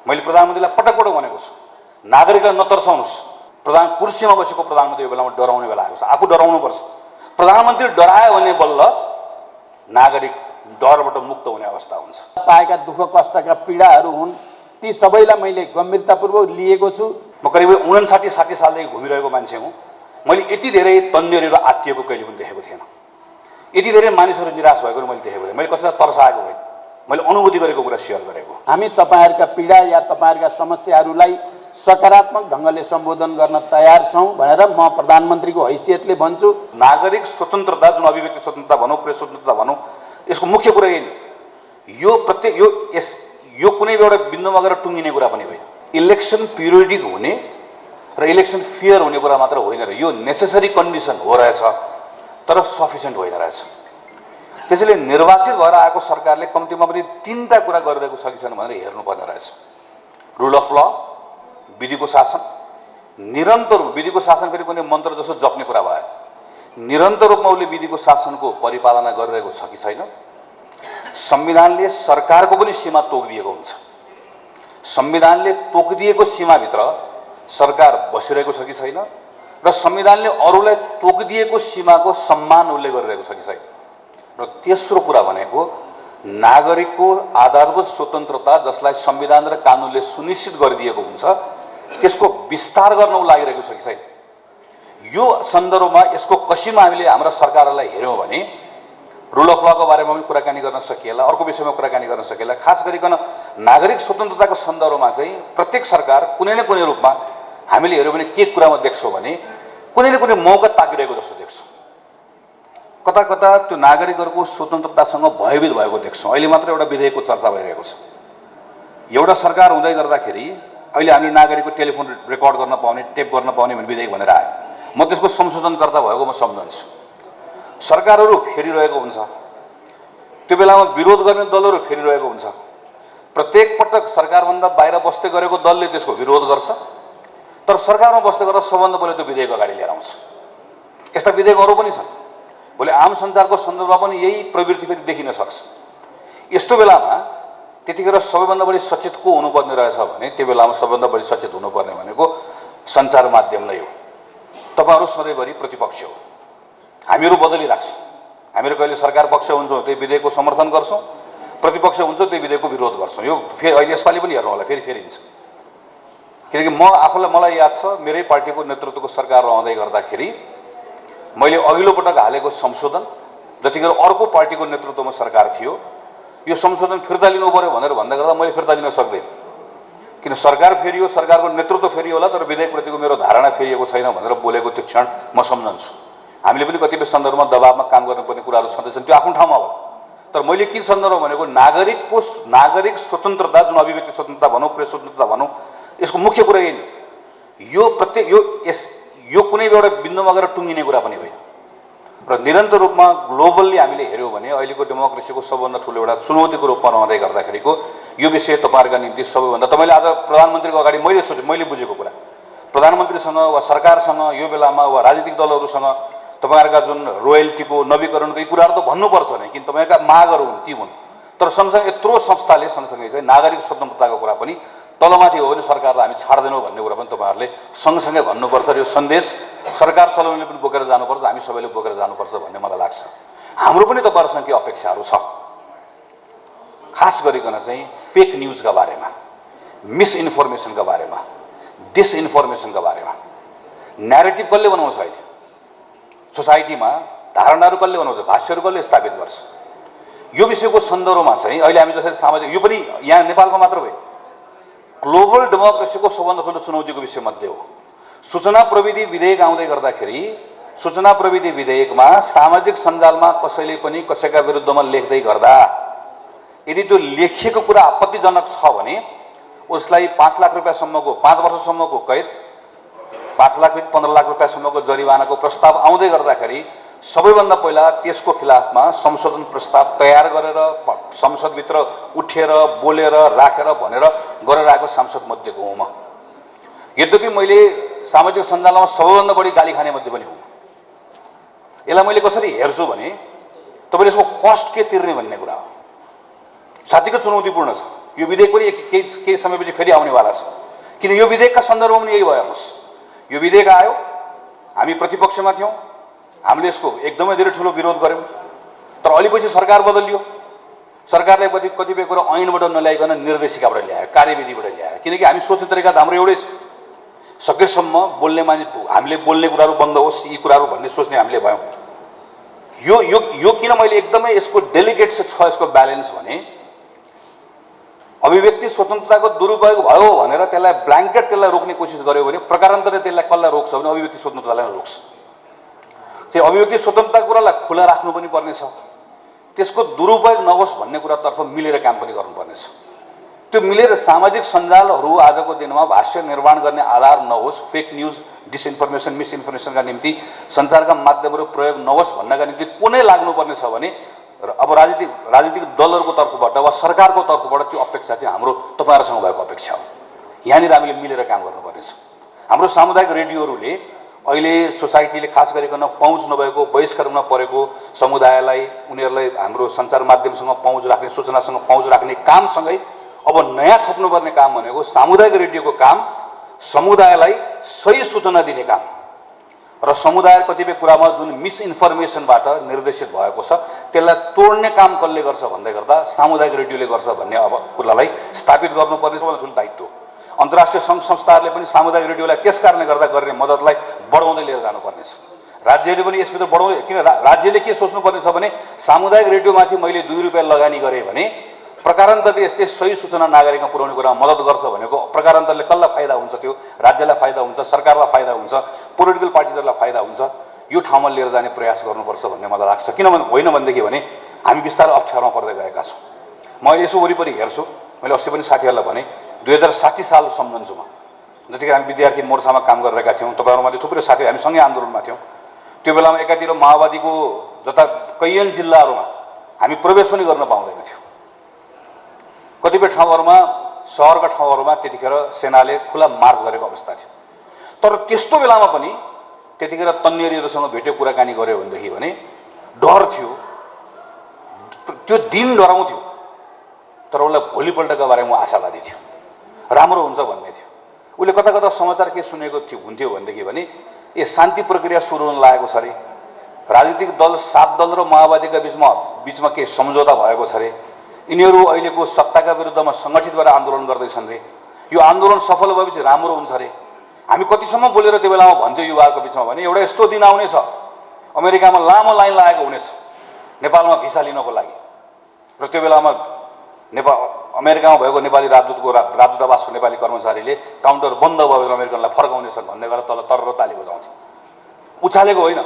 मैले प्रधानमन्त्रीलाई पटक पटक भनेको छु, नागरिकलाई नतर्साउनुस्। प्रधान कुर्सीमा बसेको प्रधानमन्त्री यो बेलामा डराउने बेला आएको छ। आफू डराउनुपर्छ। प्रधानमन्त्री डरायो भने बल्ल नागरिक डरबाट मुक्त हुने अवस्था हुन्छ। पाएका दुःख कष्टका पीडाहरू हुन्, ती सबैलाई मैले गम्भीरतापूर्वक लिएको छु। म करिब 59-60 सालदेखि घुमिरहेको मान्छे हुँ। मैले यति धेरै तन्देरेर आत्तिएको कहिले पनि देखेको थिएन। यति धेरै मानिसहरू निराश भएको मैले देखेको थिएँ। मैले कसैलाई तर्साएको होइन, मैले अनुभूति गरेको कुरा सेयर गरेको। हामी तपाईहरुका पीडा या तपाईहरुका समस्याहरूलाई सकारात्मक ढंगले सम्बोधन गर्न तयार छौं भनेर म प्रधानमन्त्रीको हैसियतले भन्छु। नागरिक स्वतन्त्रता, जुन अभिव्यक्ति स्वतन्त्रता भनौँ, प्रेस स्वतन्त्रता भनौँ, यसको मुख्य कुरा यही हो। यो कुनै एउटा बिन्दुमा गएर टुङ्गिने कुरा पनि होइन। इलेक्सन पिरियडिक हुने र इलेक्सन फियर हुने कुरा मात्र होइन र यो नेसेसरी कन्डिसन हो रहेछ, तर सफिसियन्ट होइन रहेछ। त्यसैले निर्वाचित भएर आएको सरकारले कम्तीमा पनि 3टा कुरा गरिरहेको छ कि छैन भनेर हेर्नुपर्ने रहेछ। रुल अफ ल, विधिको शासन, निरन्तर विधिको शासन फेरि कुनै मन्त्र जस्तो जप्ने कुरा भयो। निरन्तर रूपमा उसले विधिको शासनको परिपालना गरिरहेको छ कि छैन। संविधानले सरकारको पनि सीमा तोकिदिएको हुन्छ। संविधानले तोकिदिएको सीमाभित्र सरकार बसिरहेको छ कि छैन र संविधानले अरूलाई तोकिदिएको सीमाको सम्मान उसले गरिरहेको छ कि छैन। र तेस्रो कुरा भनेको नागरिकको आधारभूत स्वतन्त्रता, जसलाई संविधान र कानुनले सुनिश्चित गरिदिएको हुन्छ, त्यसको विस्तार गर्न उ लागिरहेको छ कि छैन। यो सन्दर्भमा यसको कसीमा हामीले हाम्रा सरकारहरूलाई हेर्यौँ भने रुल अफ लको बारेमा पनि कुराकानी गर्न सकिएला, अर्को विषयमा कुराकानी गर्न सकिएला। खास गरिकन नागरिक स्वतन्त्रताको सन्दर्भमा चाहिँ प्रत्येक सरकार कुनै न कुनै रूपमा हामीले हेर्यौँ भने के कुरामा देख्छौँ भने कुनै न कुनै मौका ताकिरहेको जस्तो देख्छौँ। कता कता त्यो नागरिकहरूको स्वतन्त्रतासँग भयभीत भएको देख्छौँ। अहिले मात्र एउटा विधेयकको चर्चा भइरहेको छ। एउटा सरकार हुँदै गर्दाखेरि अहिले हामीले नागरिकको टेलिफोन रेकर्ड गर्न पाउने, टेप गर्न पाउने भन्ने विधेयक भनेर आयो। म त्यसको संशोधनकर्ता भएको म सम्झन्छु। सरकारहरू फेरिरहेको हुन्छ, त्यो बेलामा विरोध गर्ने दलहरू फेरिरहेको हुन्छ। प्रत्येक पटक सरकारभन्दा बाहिर बस्दै गरेको दलले त्यसको विरोध गर्छ, तर सरकारमा बस्दै गर्दा सबभन्दा पहिले त्यो विधेयक अगाडि लिएर आउँछ। यस्ता विधेयकहरू पनि छन्। भोलि आम सञ्चारको सन्दर्भमा पनि यही प्रवृत्ति फेरि देखिन सक्छ। यस्तो बेलामा त्यतिखेर सबैभन्दा बढी सचेत को हुनुपर्ने रहेछ भने त्यो बेलामा सबैभन्दा बढी सचेत हुनुपर्ने भनेको सञ्चार माध्यम नै हो। तपाईहरु सधैँभरि प्रतिपक्ष हो, हामीहरू बदलिराख्छौँ। हामीहरू कहिले सरकार पक्ष हुन्छौँ त्यही विधेयकको समर्थन गर्छौँ, प्रतिपक्ष हुन्छौँ त्यही विधेयकको विरोध गर्छौँ। यो फेरि अहिले यसपालि पनि हेर्नु होला, फेरि फेरिन्छ। किनकि मलाई याद छ, मेरै पार्टीको नेतृत्वको सरकार रहँदै गर्दाखेरि मैले अघिल्लो पटक हालेको संशोधन, जतिखेर अर्को पार्टीको नेतृत्वमा सरकार थियो, यो संशोधन फिर्ता लिनु पर्यो भनेर भन्दै गर्दा मैले फिर्ता लिन सक्दैन। किन सरकार फेरियो, सरकारको नेतृत्व फेरियो होला, तर विधेयकप्रतिको मेरो धारणा फेरिएको छैन भनेर बोलेको त्यो क्षण म सम्झन्छु। हामीले पनि कतिपय सन्दर्भमा दबावमा काम गर्नुपर्ने कुराहरू छँदैछन्, त्यो आफ्नो ठाउँमा हो। तर मैले के सन्दर्भ भनेको नागरिक स्वतन्त्रता, जुन अभिव्यक्ति स्वतन्त्रता भनौँ, प्रेस स्वतन्त्रता भनौँ, यसको मुख्य कुरा यही हो। यो कुनै एउटा बिन्दुमा गएर टुङ्गिने कुरा पनि होइन। र निरन्तर रूपमा ग्लोबल्ली हामीले हेऱ्यौँ भने अहिलेको डेमोक्रेसीको सबभन्दा ठुलो एउटा चुनौतीको रूपमा रहँदै गर्दाखेरिको यो विषय तपाईँहरूका निम्ति सबैभन्दा, तपाईँले आज प्रधानमन्त्रीको अगाडि मैले बुझेको कुरा, प्रधानमन्त्रीसँग वा सरकारसँग यो बेलामा वा राजनीतिक दलहरूसँग तपाईँहरूका जुन रोयल्टीको नवीकरणको यी कुराहरू त भन्नुपर्छ नै, किन तपाईँहरूका मागहरू हुन्, ती हुन्। तर सँगसँगै यत्रो संस्थाले सँगसँगै चाहिँ नागरिक स्वतन्त्रताको कुरा पनि तलमाथि हो भने सरकारलाई हामी छाड्दैनौँ भन्ने कुरा पनि तपाईँहरूले सँगसँगै भन्नुपर्छ। र यो सन्देश सरकार चलाउनेले पनि बोकेर जानुपर्छ, हामी सबैले बोकेर जानुपर्छ भन्ने मलाई लाग्छ। हाम्रो पनि तपाईँहरूसँग के अपेक्षाहरू छ, खास गरिकन चाहिँ फेक न्युजका बारेमा, मिसइन्फर्मेसनका बारेमा, डिसइन्फर्मेसनका बारेमा न्यारेटिभ कसले बनाउँछ, अहिले सोसाइटीमा धारणाहरू कसले बनाउँछ, भाष्यहरू कसले स्थापित गर्छ, यो विषयको सन्दर्भमा चाहिँ अहिले हामी जसरी सामाजिक, यो पनि यहाँ नेपालको मात्र भयो, ग्लोबल डेमोक्रेसीको सबभन्दा ठुलो चुनौतीको विषय मध्ये हो। सूचना प्रविधि विधेयक आउँदै गर्दाखेरि सूचना प्रविधि विधेयकमा सामाजिक सञ्जालमा कसैले पनि कसैका विरुद्धमा लेख्दै गर्दा यदि त्यो लेखिएको कुरा आपत्तिजनक छ भने उसलाई 5 लाख रुपियाँसम्मको 5 वर्षसम्मको कैद, 5 लाखदेखि 15 लाख रुपियाँसम्मको जरिवानाको प्रस्ताव आउँदै गर्दाखेरि सबैभन्दा पहिला त्यसको खिलाफमा संशोधन प्रस्ताव तयार गरेर संसदभित्र उठेर बोलेर राखेर भनेर गरेर आएको सांसद मध्येको हुँ म। यद्यपि मैले सामाजिक सञ्जालमा सबैभन्दा बढी गाली खाने मध्ये पनि हुँ। यसलाई मैले कसरी हेर्छु भने तपाईँले यसको कस्ट के तिर्ने भन्ने कुरा हो। साँच्चीकै चुनौतीपूर्ण छ। यो विधेयक पनि केही समयपछि फेरि आउनेवाला छ, किन यो विधेयकका सन्दर्भमा पनि यही भयो हेर्नुहोस्। यो विधेयक आयो, हामी प्रतिपक्षमा थियौँ, हामीले यसको एकदमै धेरै ठुलो विरोध गऱ्यौँ, तर अलिपछि सरकार बदलियो। सरकारले कतिपय कुरा ऐनबाट नल्याइकन निर्देशिकाबाट ल्यायो, कार्यविधिबाट ल्यायो, किनकि हामी सोच्ने तरिका त हाम्रो एउटै छ, सकेसम्म बोल्ने मान्छे हामीले बोल्ने कुराहरू बन्द होस् यी कुराहरू भन्ने सोच्ने हामीले भयौँ। यो यो यो किन मैले एकदमै यसको डेलिकेट छ यसको ब्यालेन्स भने अभिव्यक्ति स्वतन्त्रताको दुरुपयोग भयो भनेर त्यसलाई ब्ल्याङ्केट त्यसलाई रोक्ने कोसिस गर्यो भने प्रकारान्तरले त्यसलाई कसलाई रोक्छ भने अभिव्यक्ति स्वतन्त्रतालाई रोक्छ। त्यो अभिव्यक्ति स्वतन्त्रता कुरालाई खुला राख्नु पनि पर्नेछ, त्यसको दुरुपयोग नहोस् भन्ने कुरातर्फ मिलेर काम पनि गर्नुपर्नेछ। त्यो मिलेर सामाजिक सञ्जालहरू आजको दिनमा भाष्य निर्माण गर्ने आधार नहोस्, फेक न्युज, डिसइन्फर्मेसन, मिसइन्फर्मेसनका निम्ति सञ्चारका माध्यमहरू प्रयोग नहोस् भन्नका निम्ति कुनै लाग्नुपर्ने छ भने अब राजनीतिक दलहरूको तर्फबाट वा सरकारको तर्फबाट त्यो अपेक्षा चाहिँ हाम्रो तपाईँहरूसँग भएको अपेक्षा हो। यहाँनिर हामीले मिलेर काम गर्नुपर्नेछ। हाम्रो सामुदायिक रेडियोहरूले अहिले सोसाइटीले खास गरिकन पहुँच नभएको बहिष्करणमा परेको समुदायलाई उनीहरूलाई हाम्रो सञ्चार माध्यमसँग पहुँच राख्ने, सूचनासँग पहुँच राख्ने कामसँगै अब नयाँ थप्नुपर्ने काम भनेको सामुदायिक रेडियोको काम समुदायलाई सही सूचना दिने काम र समुदाय कतिपय कुरामा जुन मिसइन्फर्मेसनबाट निर्देशित भएको छ त्यसलाई तोड्ने काम कसले गर्छ भन्दै गर्दा सामुदायिक रेडियोले गर्छ भन्ने अब कुरालाई स्थापित गर्नुपर्ने सबभन्दा ठुलो दायित्व। अन्तर्राष्ट्रिय सङ्घ संस्थाहरूले पनि सामुदायिक रेडियोलाई त्यस कारणले गर्दा गर्ने मद्दतलाई बढाउँदै लिएर जानुपर्नेछ। राज्यले पनि यसभित्र बढाउँदै, किन राज्यले के सोच्नुपर्ने छ भने सामुदायिक रेडियोमाथि मैले 2 रुपियाँ लगानी गरेँ भने प्रकारान्तरले यसले सही सूचना नागरिकमा पुर्याउने कुरामा मद्दत गर्छ भनेको प्रकारान्तरले कसलाई फाइदा हुन्छ, त्यो राज्यलाई फाइदा हुन्छ, सरकारलाई फाइदा हुन्छ, पोलिटिकल पार्टिजहरूलाई फाइदा हुन्छ। यो ठाउँमा लिएर जाने प्रयास गर्नुपर्छ भन्ने मलाई लाग्छ। किनभने होइन भनेदेखि भने हामी बिस्तारै अप्ठ्यारोमा पर्दै गएका छौँ। मैले यसो वरिपरि हेर्छु, मैले अस्ति पनि साथीहरूलाई भने 2060 साल सम्झन्छु म, जतिखेर हामी विद्यार्थी मोर्चामा काम गरिरहेका थियौँ, तपाईँहरूमध्ये थुप्रै साथी हामी सँगै आन्दोलनमा थियौँ। त्यो बेलामा एकातिर माओवादीको जता कैयन जिल्लाहरूमा हामी प्रवेश पनि गर्न पाउँदैन थियो। कतिपय ठाउँहरूमा सहरका ठाउँहरूमा त्यतिखेर सेनाले खुला मार्च गरेको अवस्था थियो। तर त्यस्तो बेलामा पनि त्यतिखेर तन्नेरीहरूसँग भेट्यो, कुराकानी गऱ्यो भनेदेखि भने डर थियो, त्यो दिन डराउँथ्यो, तर उसलाई भोलिपल्टका बारेमा आशावादी थियो, राम्रो हुन्छ भन्ने थियो। उसले कता कता समाचार के सुनेको हुन्थ्यो भनेदेखि भने ए शान्ति प्रक्रिया सुरु हुन लागेको छ अरे, राजनीतिक दल 7 दल र माओवादीका बिचमा के सम्झौता भएको छ अरे, यिनीहरू अहिलेको सत्ताका विरुद्धमा सङ्गठित भएर आन्दोलन गर्दैछन् रे, यो आन्दोलन सफल भएपछि राम्रो हुन्छ अरे। हामी कतिसम्म बोलेर त्यो बेलामा भन्थ्यो युवाहरूको बिचमा भने एउटा यस्तो दिन आउनेछ अमेरिकामा लामो लाइन लागेको हुनेछ नेपालमा भिसा लिनको लागि, र त्यो बेलामा अमेरिकामा भएको नेपाली राजदूतावासको नेपाली कर्मचारीले काउन्टर बन्द भयो भने अमेरिकनलाई फर्काउनेछन् भन्दै गरेर तल तर ताली बजाउँथ्यो। उछालेको होइन,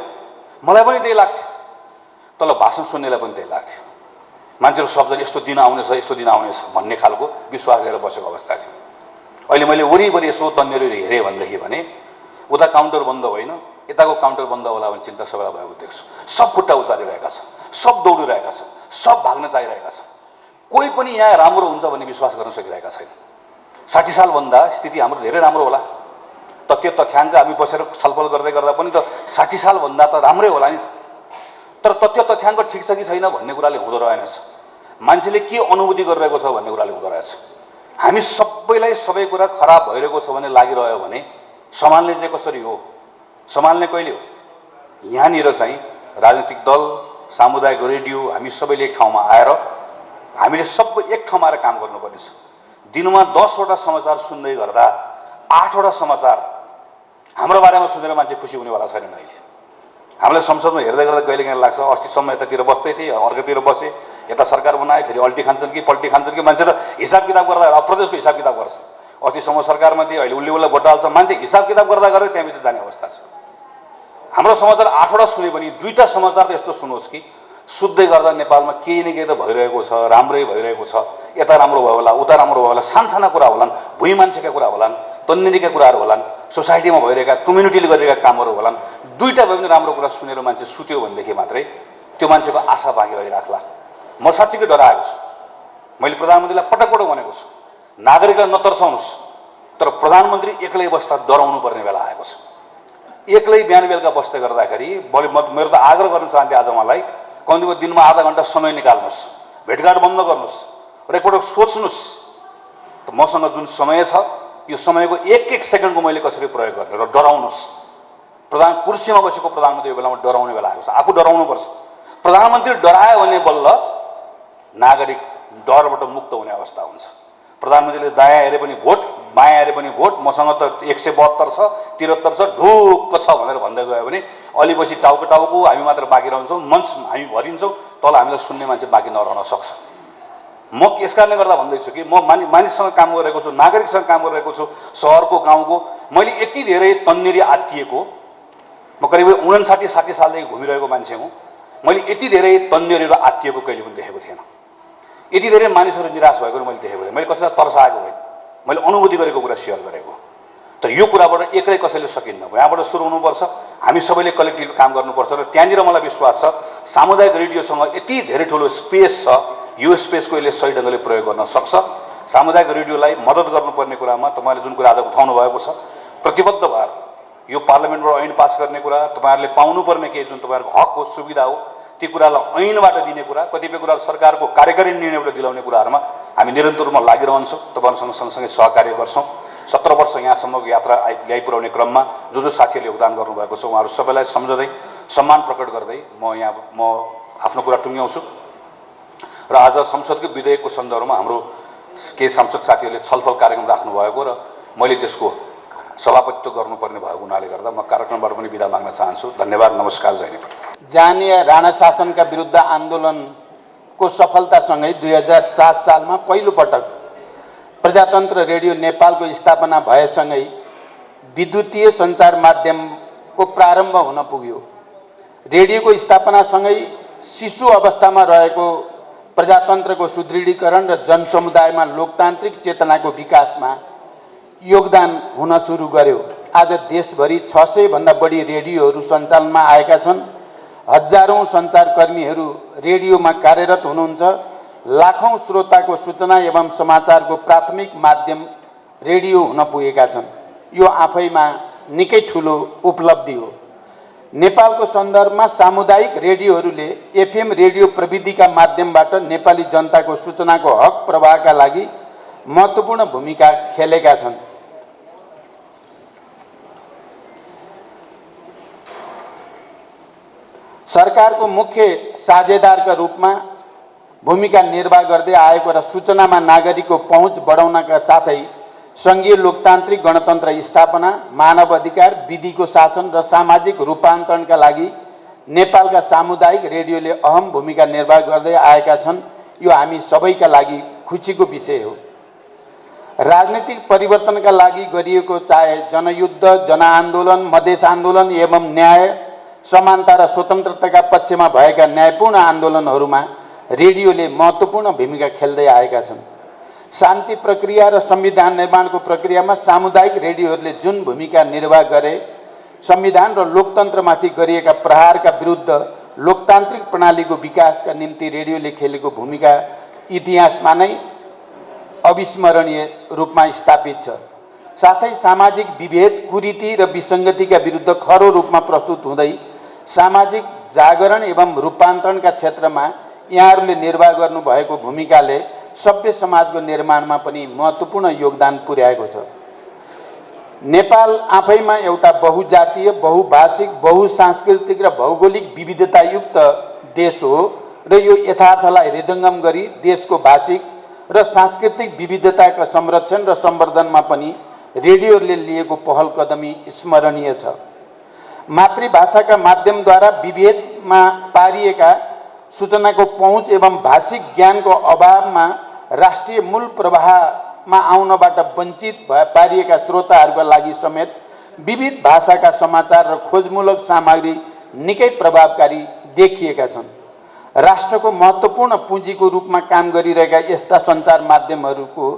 मलाई पनि त्यही लाग्थ्यो, तल भाषण सुन्नेलाई पनि त्यही लाग्थ्यो। मान्छेहरू सबजना यस्तो दिन आउनेछ, यस्तो दिन आउनेछ भन्ने खालको विश्वास लिएर बसेको अवस्था थियो। अहिले मैले वरिपरि यसो तन्नेर हेरेँ भनेदेखि भने उता काउन्टर बन्द होइन, यताको काउन्टर बन्द होला भने चिन्ता सबैलाई भएको देख्छु। सब खुट्टा उचालिरहेका छ, सब दौडिरहेका छ, सब भाग्न चाहिरहेका छ। कोही पनि यहाँ राम्रो हुन्छ भन्ने विश्वास गर्न सकिरहेका छैन। 60 सालभन्दा स्थिति हाम्रो धेरै राम्रो होला, तथ्याङ्क हामी बसेर छलफल गर्दै गर्दा पनि त 60 सालभन्दा त राम्रै होला नि त। तर तथ्याङ्क ठिक छ कि छैन भन्ने कुराले हुँदो रहेनछ, मान्छेले के अनुभूति गरिरहेको छ भन्ने कुराले हुँदो रहेछ। हामी सबैलाई सबै कुरा खराब भइरहेको छ भने लागिरह्यो भने सम्हाल्ने चाहिँ कसरी हो, सम्हाल्ने कहिले हो? यहाँनिर चाहिँ राजनीतिक दल, सामुदायिक रेडियो, हामी सबैले एक ठाउँमा आएर हामीले सबै एक ठाउँमा आएर काम गर्नुपर्ने छ। दिनमा 10 वटा समाचार सुन्दै गर्दा 8 वटा समाचार हाम्रो बारेमा सुनेर मान्छे खुसी हुनेवाला छैन अहिले। हामीलाई संसदमा हेर्दै गर्दा कहिलेकाहीँ लाग्छ अस्तिसम्म यतातिर बस्दै थिए, अर्कोतिर बसे, यता सरकार बनाए, फेरि अल्टी खान्छन् कि पल्टी खान्छन् कि, मान्छे त हिसाब किताब गर्दा प्रदेशको हिसाब किताब गर्छ। अस्तिसम्म सरकारमा थिए, अहिले उसले भोट हाल्छ, मान्छे हिसाब किताब गर्दा गर्दै त्यहाँभित्र जाने अवस्था छ। हाम्रो समाचार 8 वटा सुने भने 2टा समाचार त यस्तो सुनोस् कि सुत्दै गर्दा नेपालमा केही न केही त भइरहेको छ, राम्रै भइरहेको छ, यता राम्रो भयो होला, उता राम्रो भयो होला, सानसाना कुरा होलान्, भुइँ मान्छेका कुरा होलान्, तन्नेरीका कुराहरू होलान्, सोसाइटीमा भइरहेका कम्युनिटीले गरिरहेका कामहरू होलान्। 2टा भए पनि राम्रो कुरा सुनेर मान्छे सुत्यो भनेदेखि मात्रै त्यो मान्छेको आशा बाँकी रहिराख्ला। म साँच्चीकै डराएको छु। मैले प्रधानमन्त्रीलाई पटक पटक भनेको छु, नागरिकलाई नतर्साउनुहोस्, तर प्रधानमन्त्री एक्लै बस्दा डराउनु पर्ने बेला आएको छ। एक्लै बिहान बेलुका बस्दै गर्दाखेरि मेरो त आग्रह गर्न चाहन्थे आज उहाँलाई, कम्तीमा दिनमा आधा घन्टा समय निकाल्नुहोस्, भेटघाट बन्द गर्नुहोस् र एकपटक सोच्नुहोस् मसँग जुन समय छ यो समयको एक एक सेकेन्डको मैले कसरी प्रयोग गर्ने र डराउनुहोस्। कुर्सीमा बसेको प्रधानमन्त्री यो बेलामा डराउने बेला आएको छ। आफू डराउनुपर्छ। प्रधानमन्त्री डरायो भने बल्ल नागरिक डरबाट मुक्त हुने अवस्था हुन्छ। प्रधानमन्त्रीले दायाँ हेरे पनि भोट, बायाँ हेरे पनि भोट, मसँग त 172 छ, 73 छ, ढुक्क छ भनेर भन्दै गयो भने अलिपछि टाउको टाउको हामी मात्र बाँकी रहन्छौँ, मञ्च हामी भरिन्छौँ, तल हामीलाई सुन्ने मान्छे बाँकी नरहन सक्छ। म यस कारणले गर्दा भन्दैछु कि म मानिससँग काम गरिरहेको छु, नागरिकसँग काम गरिरहेको छु, सहरको गाउँको। मैले यति धेरै तन्नेरी आत्तिएको, म करिब 59-60 सालदेखि घुमिरहेको मान्छे हुँ। मैले यति धेरै तन्नेरी र आत्तिएको कहिले पनि देखेको थिएन। यति धेरै मानिसहरू निराश भएको मैले देखेको थिएँ। मैले कसैलाई तर्साएको होइन, मैले अनुभूति गरेको कुरा सेयर गरेको। तर यो कुराबाट एक्लै कसैले सकिन्न। यहाँबाट सुरु हुनुपर्छ, हामी सबैले कलेक्टिभ काम गर्नुपर्छ। र त्यहाँनिर मलाई विश्वास छ सामुदायिक रेडियोसँग यति धेरै ठुलो स्पेस छ, यो स्पेसको यसले सही ढङ्गले प्रयोग गर्न सक्छ। सामुदायिक रेडियोलाई मद्दत गर्नुपर्ने कुरामा तपाईँले जुन कुरा आज उठाउनु भएको छ, प्रतिबद्ध भएर यो पार्लियामेन्टबाट ऐन पास गर्ने कुरा, तपाईँहरूले पाउनुपर्ने केही जुन तपाईँहरूको हक हो, सुविधा हो, ती कुरालाई ऐनबाट दिने कुरा, कतिपय कुराहरू सरकारको कार्यकारी निर्णयबाट दिलाउने कुराहरूमा हामी निरन्तर रूपमा लागिरहन्छौँ। तपाईँहरूसँग सँगसँगै सहकार्य गर्छौँ। 17 वर्ष यहाँसम्मको यात्रा ल्याइपुर्याउने क्रममा जो साथीहरूले योगदान गर्नुभएको छ उहाँहरू सबैलाई सम्झँदै सम्मान प्रकट गर्दै म आफ्नो कुरा टुङ्ग्याउँछु। र आज संसदको विधेयकको सन्दर्भमा हाम्रो केही सांसद साथीहरूले छलफल कार्यक्रम राख्नुभएको र मैले त्यसको सभापतित्व गर्नुपर्ने भएको हुनाले गर्दा म कार्यक्रमबाट पनि बिदा माग्न चाहन्छु। धन्यवाद, नमस्कार, जय नेपाल। जानीय राणा शासनका विरुद्ध आन्दोलनको सफलतासँगै 2007 सालमा पहिलोपटक प्रजातन्त्र रेडियो नेपालको स्थापना भएसँगै विद्युतीय सञ्चार माध्यमको प्रारम्भ हुन पुग्यो। रेडियोको स्थापनासँगै शिशु अवस्थामा रहेको प्रजातन्त्रको सुदृढीकरण र जनसमुदायमा लोकतान्त्रिक चेतनाको विकासमा योगदान हुन सुरु गर्यो। आज देशभरि 600 भन्दा बढी रेडियोहरू सञ्चालनमा आएका छन्। हजारौं सञ्चारकर्मीहरू रेडियोमा कार्यरत हुनुहुन्छ। लाखौं श्रोताको सूचना एवं समाचारको प्राथमिक माध्यम रेडियो हुन पुगेका छन्। यो आफैमा निकै ठुलो उपलब्धि हो। नेपालको सन्दर्भमा सामुदायिक रेडियोहरूले एफएम रेडियो प्रविधिका माध्यमबाट नेपाली जनताको सूचनाको हक प्रवाहका लागि महत्त्वपूर्ण भूमिका खेलेका छन्। सरकारको मुख्य साझेदारका रूपमा भूमिका निर्वाह गर्दै आएको र सूचनामा नागरिकको पहुँच बढाउनका साथै सङ्घीय लोकतान्त्रिक गणतन्त्र स्थापना, मानव अधिकार, विधिको शासन र सामाजिक रूपान्तरणका लागि नेपालका सामुदायिक रेडियोले अहम भूमिका निर्वाह गर्दै आएका छन्। यो हामी सबैका लागि खुसीको विषय हो। राजनीतिक परिवर्तनका लागि गरिएको चाहे जनयुद्ध, जनआन्दोलन, मधेस आन्दोलन एवं न्याय, समानता र स्वतन्त्रताका पक्षमा भएका न्यायपूर्ण आन्दोलनहरूमा रेडियोले महत्त्वपूर्ण भूमिका खेल्दै आएका छन्। शान्ति प्रक्रिया र संविधान निर्माणको प्रक्रियामा सामुदायिक रेडियोहरूले जुन भूमिका निर्वाह गरे, संविधान र लोकतन्त्रमाथि गरिएका प्रहारका विरुद्ध लोकतान्त्रिक प्रणालीको विकासका निम्ति रेडियोले खेलेको भूमिका इतिहासमा नै अविस्मरणीय रूपमा स्थापित छ। साथै सामाजिक विभेद, कुरीति र विसङ्गतिका विरुद्ध खरो रूपमा प्रस्तुत हुँदै सामाजिक जागरण एवं रूपान्तरणका क्षेत्रमा यहाँहरूले निर्वाह गर्नुभएको भूमिकाले सभ्य समाजको निर्माणमा पनि महत्त्वपूर्ण योगदान पुर्याएको छ। नेपाल आफैमा एउटा बहुजातीय, बहुभाषिक, बहुसांस्कृतिक र भौगोलिक विविधतायुक्त देश हो र यो यथार्थलाई हृदयङ्गम गरी देशको भाषिक र सांस्कृतिक विविधताका संरक्षण र सम्वर्धनमा पनि रेडियोले लिएको पहल कदमी स्मरणीय छ। मातृभाषाका माध्यमद्वारा विभेदमा पारिएका सूचनाको पहुँच एवं भाषिक ज्ञानको अभावमा राष्ट्रिय मूल प्रवाहमा आउनबाट वञ्चित पारिएका श्रोताहरूका लागि समेत विविध भाषाका समाचार र खोजमूलक सामग्री निकै प्रभावकारी देखिएका छन्। राष्ट्रको महत्त्वपूर्ण पुँजीको रूपमा काम गरिरहेका यस्ता सञ्चार माध्यमहरूको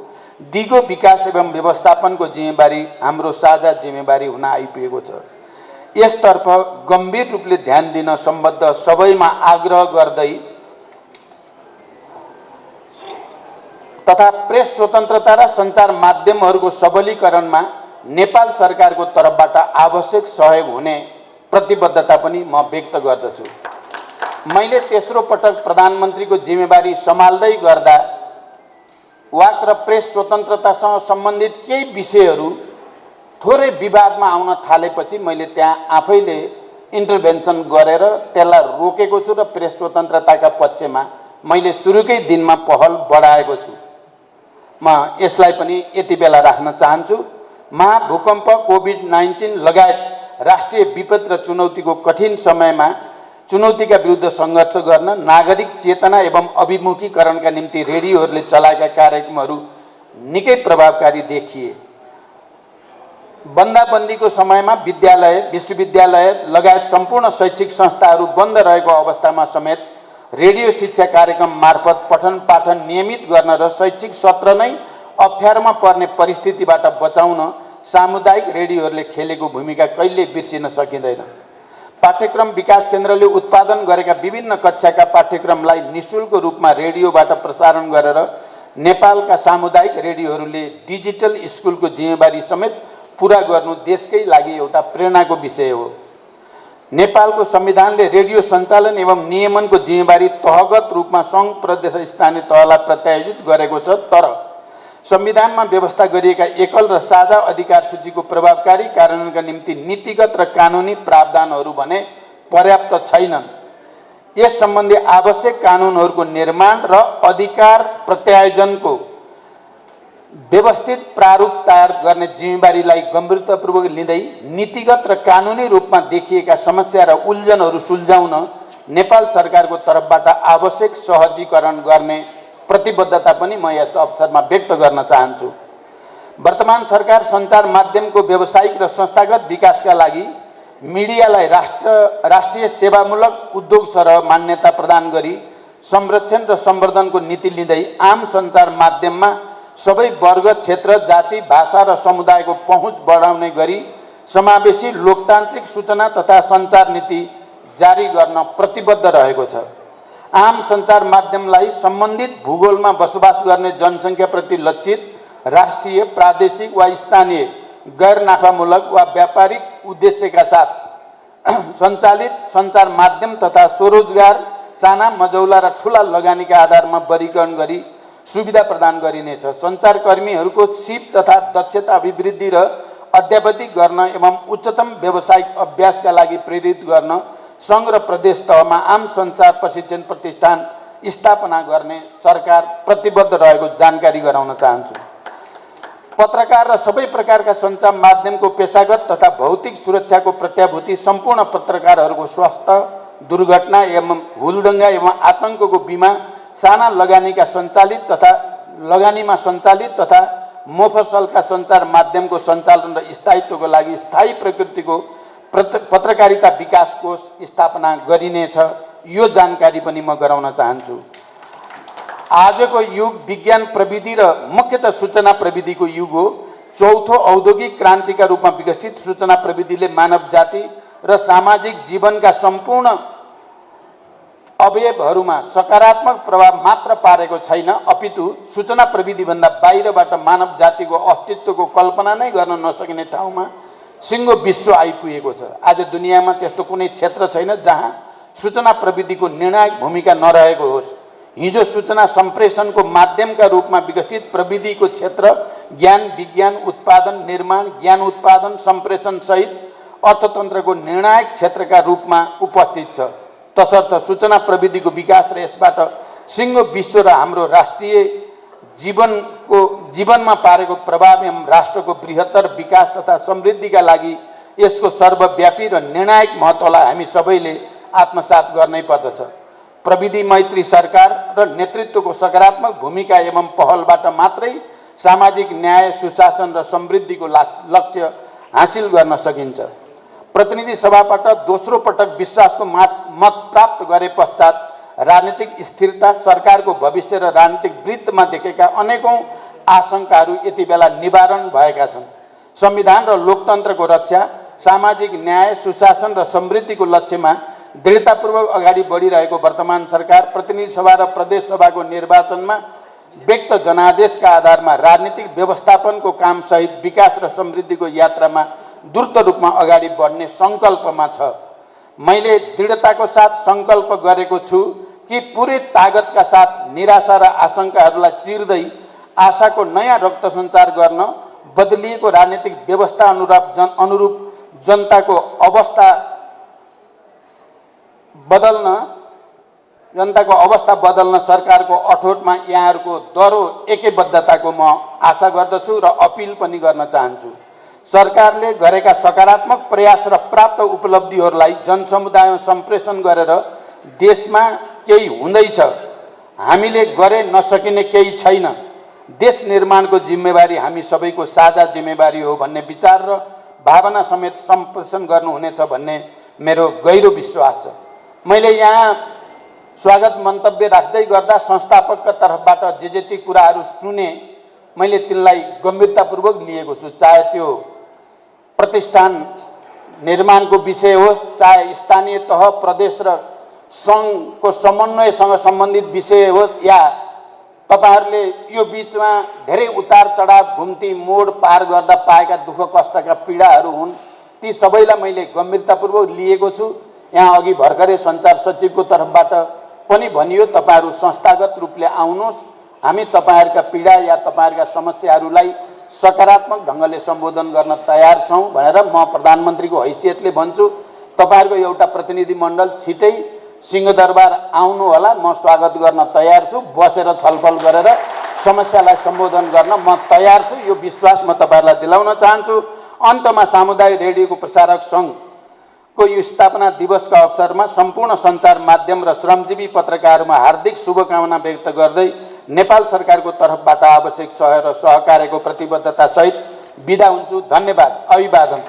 दिगो विकास एवं व्यवस्थापनको जिम्मेवारी हाम्रो साझा जिम्मेवारी हुन आइपुगेको छ। यसतर्फ गम्भीर रूपले ध्यान दिन सम्बद्ध सबैमा आग्रह गर्दै तथा प्रेस स्वतन्त्रता र सञ्चार माध्यमहरूको सबलीकरणमा नेपाल सरकारको तर्फबाट आवश्यक सहयोग हुने प्रतिबद्धता पनि म व्यक्त गर्दछु। मैले तेस्रो पटक प्रधानमन्त्रीको जिम्मेवारी सम्हाल्दै गर्दा वाक र प्रेस स्वतन्त्रतासँग सम्बन्धित केही विषयहरू थोरै विवादमा आउन थालेपछि मैले त्यहाँ आफैले इन्टरभेन्सन गरेर त्यसलाई रोकेको छु र प्रेस स्वतन्त्रताका पक्षमा मैले सुरुकै दिनमा पहल बढाएको छु। म यसलाई पनि यति बेला राख्न चाहन्छु। महाभूकम्प, कोभिड-19 लगायत राष्ट्रिय विपद र चुनौतीको कठिन समयमा चुनौतीका विरुद्ध सङ्घर्ष गर्न नागरिक चेतना एवं अभिमुखीकरणका निम्ति रेडियोहरूले चलाएका कार्यक्रमहरू निकै प्रभावकारी देखिए। बन्दाबन्दीको समयमा विद्यालय, विश्वविद्यालय लगायत सम्पूर्ण शैक्षिक संस्थाहरू बन्द रहेको अवस्थामा समेत रेडियो शिक्षा कार्यक्रम मार्फत पठन पाठन नियमित गर्न र शैक्षिक सत्र नै अप्ठ्यारोमा पर्ने परिस्थितिबाट बचाउन सामुदायिक रेडियोहरूले खेलेको भूमिका कहिले बिर्सिन सकिँदैन। पाठ्यक्रम विकास केन्द्रले उत्पादन गरेका विभिन्न कक्षाका पाठ्यक्रमलाई निःशुल्क रूपमा रेडियोबाट प्रसारण गरेर नेपालका सामुदायिक रेडियोहरूले डिजिटल स्कुलको जिम्मेवारी समेत पूरा गर्नु देशकै लागि एउटा प्रेरणाको विषय हो। नेपालको संविधानले रेडियो सञ्चालन एवं नियमनको जिम्मेवारी तहगत रूपमा सङ्घ, प्रदेश, स्थानीय तहलाई प्रत्यायोजित गरेको छ, तर संविधानमा व्यवस्था गरिएका एकल र साझा अधिकार सूचीको प्रभावकारी कार्यान्वयनका निम्ति नीतिगत र कानुनी प्रावधानहरू भने पर्याप्त छैनन्। यस सम्बन्धी आवश्यक कानुनहरूको निर्माण र अधिकार प्रत्यायोजनको व्यवस्थित प्रारूप तयार गर्ने जिम्मेवारीलाई गम्भीरतापूर्वक लिँदै नीतिगत र कानुनी रूपमा देखिएका समस्या र उल्झनहरू सुल्झाउन नेपाल सरकारको तर्फबाट आवश्यक सहजीकरण गर्ने प्रतिबद्धता पनि म यस अवसरमा व्यक्त गर्न चाहन्छु। वर्तमान सरकार सञ्चार माध्यमको व्यावसायिक र संस्थागत विकासका लागि मिडियालाई राष्ट्रिय सेवामूलक उद्योग सरह मान्यता प्रदान गरी संरक्षण र सम्वर्धनको नीति लिँदै आम सञ्चार माध्यममा सबै वर्ग, क्षेत्र, जाति, भाषा र समुदायको पहुँच बढाउने गरी समावेशी लोकतान्त्रिक सूचना तथा सञ्चार नीति जारी गर्न प्रतिबद्ध रहेको छ। आम सञ्चार माध्यमलाई सम्बन्धित भूगोलमा बसोबास गर्ने जनसङ्ख्याप्रति लक्षित राष्ट्रिय, प्रादेशिक वा स्थानीय गैर नाफामूलक वा व्यापारिक उद्देश्यका साथ सञ्चालित सञ्चार माध्यम तथा स्वरोजगार, साना, मझौला र ठुला लगानीका आधारमा वर्गीकरण गरी सुविधा प्रदान गरिनेछ। सञ्चारकर्मीहरूको सिप तथा दक्षता अभिवृद्धि र अद्यावधिक गर्न एवं उच्चतम व्यावसायिक अभ्यासका लागि प्रेरित गर्न सङ्घ र प्रदेश तहमा आम सञ्चार प्रशिक्षण प्रतिष्ठान स्थापना गर्ने सरकार प्रतिबद्ध रहेको जानकारी गराउन चाहन्छु। पत्रकार र सबै प्रकारका सञ्चार माध्यमको पेशागत तथा भौतिक सुरक्षाको प्रत्याभूति सम्पूर्ण पत्रकारहरूको स्वास्थ्य, दुर्घटना एवं हुलदङ्गा एवं आतङ्कको बिमा, साना लगानीमा सञ्चालित तथा मोफसलका सञ्चार माध्यमको सञ्चालन र स्थायित्वको लागि स्थायी प्रकृतिको पत्रकारिता विकास कोष स्थापना गरिनेछ। यो जानकारी पनि म गराउन चाहन्छु। आजको युग विज्ञान प्रविधि र मुख्यतः सूचना प्रविधिको युग हो। चौथो औद्योगिक क्रान्तिका रूपमा विकसित सूचना प्रविधिले मानव जाति र सामाजिक जीवनका सम्पूर्ण अवयवहरूमा सकारात्मक प्रभाव मात्र पारेको छैन, अपितु सूचना प्रविधिभन्दा बाहिरबाट मानव जातिको अस्तित्वको कल्पना नै गर्न नसकिने ठाउँमा सिङ्गो विश्व आइपुगेको छ। आज दुनियाँमा त्यस्तो कुनै क्षेत्र छैन जहाँ सूचना प्रविधिको निर्णायक भूमिका नरहेको होस्। हिजो सूचना सम्प्रेषणको माध्यमका रूपमा विकसित प्रविधिको क्षेत्र ज्ञान, विज्ञान, उत्पादन, निर्माण, ज्ञान उत्पादन, सम्प्रेषण सहित अर्थतन्त्रको निर्णायक क्षेत्रका रूपमा उपस्थित छ। तसर्थ सूचना प्रविधिको विकास र यसबाट सिङ्गो विश्व र हाम्रो राष्ट्रिय जीवनमा पारेको प्रभाव एवं राष्ट्रको बृहत्तर विकास तथा समृद्धिका लागि यसको सर्वव्यापी र निर्णायक महत्त्वलाई हामी सबैले आत्मसात गर्नै पर्दछ। प्रविधि मैत्री सरकार र नेतृत्वको सकारात्मक भूमिका एवं पहलबाट मात्रै सामाजिक न्याय, सुशासन र समृद्धिको लक्ष्य हासिल गर्न सकिन्छ। प्रतिनिधि सभाबाट दोस्रो पटक विश्वासको मत प्राप्त गरे पश्चात राजनीतिक स्थिरता, सरकारको भविष्य र राजनीतिक वृत्तमा देखेका अनेकौं आशंकाहरू यति बेला निवारण भएका छन्। संविधान र लोकतन्त्रको रक्षा, सामाजिक न्याय, सुशासन र समृद्धिको लक्ष्यमा दृढतापूर्वक अगाडि बढिरहेको वर्तमान सरकार प्रतिनिधि सभा र प्रदेश सभाको निर्वाचनमा व्यक्त जनादेशका आधारमा राजनीतिक व्यवस्थापनको काम सहित विकास र समृद्धिको यात्रामा द्रुत रूपमा अगाडि बढ्ने सङ्कल्पमा छ। मैले दृढताको साथ सङ्कल्प गरेको छु कि पुरै तागतका साथ निराशा र आशंकाहरूलाई चिर्दै आशाको नयाँ रक्त सञ्चार गर्न बदलिएको राजनीतिक व्यवस्था अनुरूप जनताको अवस्था बदल्न सरकारको अठोटमा यहाँहरूको दह्रो एकैबद्धताको म आशा गर्दछु र अपिल पनि गर्न चाहन्छु। सरकारले गरेका सकारात्मक प्रयास र प्राप्त उपलब्धिहरूलाई जनसमुदायमा सम्प्रेषण गरेर देशमा केही हुँदैछ, हामीले गरे नसकिने केही छैन, देश निर्माणको जिम्मेवारी हामी सबैको साझा जिम्मेवारी हो भन्ने विचार र भावना समेत सम्प्रेषण गर्नुहुनेछ भन्ने मेरो गहिरो विश्वास छ। मैले यहाँ स्वागत मन्तव्य राख्दै गर्दा संस्थापकका तर्फबाट जे ती कुराहरू सुने मैले तिनलाई गम्भीरतापूर्वक लिएको छु। चाहे त्यो प्रतिष्ठान निर्माणको विषय होस्, चाहे स्थानीय तह प्रदेश र सङ्घको समन्वयसँग सम्बन्धित विषय होस्, या तपाईहरूले यो बीचमा धेरै उतार चढाव घुम्ती मोड पार गर्दा पाएका दुःख कष्टका पीडाहरू हुन्, ती सबैलाई मैले गम्भीरतापूर्वक लिएको छु। यहाँ अघि भर्खरै सञ्चार सचिवको तर्फबाट पनि भनियो, तपाईहरू संस्थागत रूपले आउनुहोस्, हामी तपाईहरूका पीडा या तपाईहरूका समस्याहरूलाई सकारात्मक ढङ्गले सम्बोधन गर्न तयार छौँ भनेर म प्रधानमन्त्रीको हैसियतले भन्छु। तपाईहरूको एउटा प्रतिनिधि मण्डल छिटै सिंहदरबार आउनु होला, म स्वागत गर्न तयार छु। बसेर छलफल गरेर समस्यालाई सम्बोधन गर्न म तयार छु, यो विश्वास म तपाईहरूलाई दिलाउन चाहन्छु। अन्तमा सामुदायिक रेडियोको प्रसारक सङ्घको यो स्थापना दिवसका अवसरमा सम्पूर्ण सञ्चार माध्यम र श्रमजीवी पत्रकारमा हार्दिक शुभकामना व्यक्त गर्दै नेपाल सरकारको तर्फबाट आवश्यक सहयोग र सहकार्यको प्रतिबद्धता सहित बिदा हुन्छु। धन्यवाद। अभिवादन।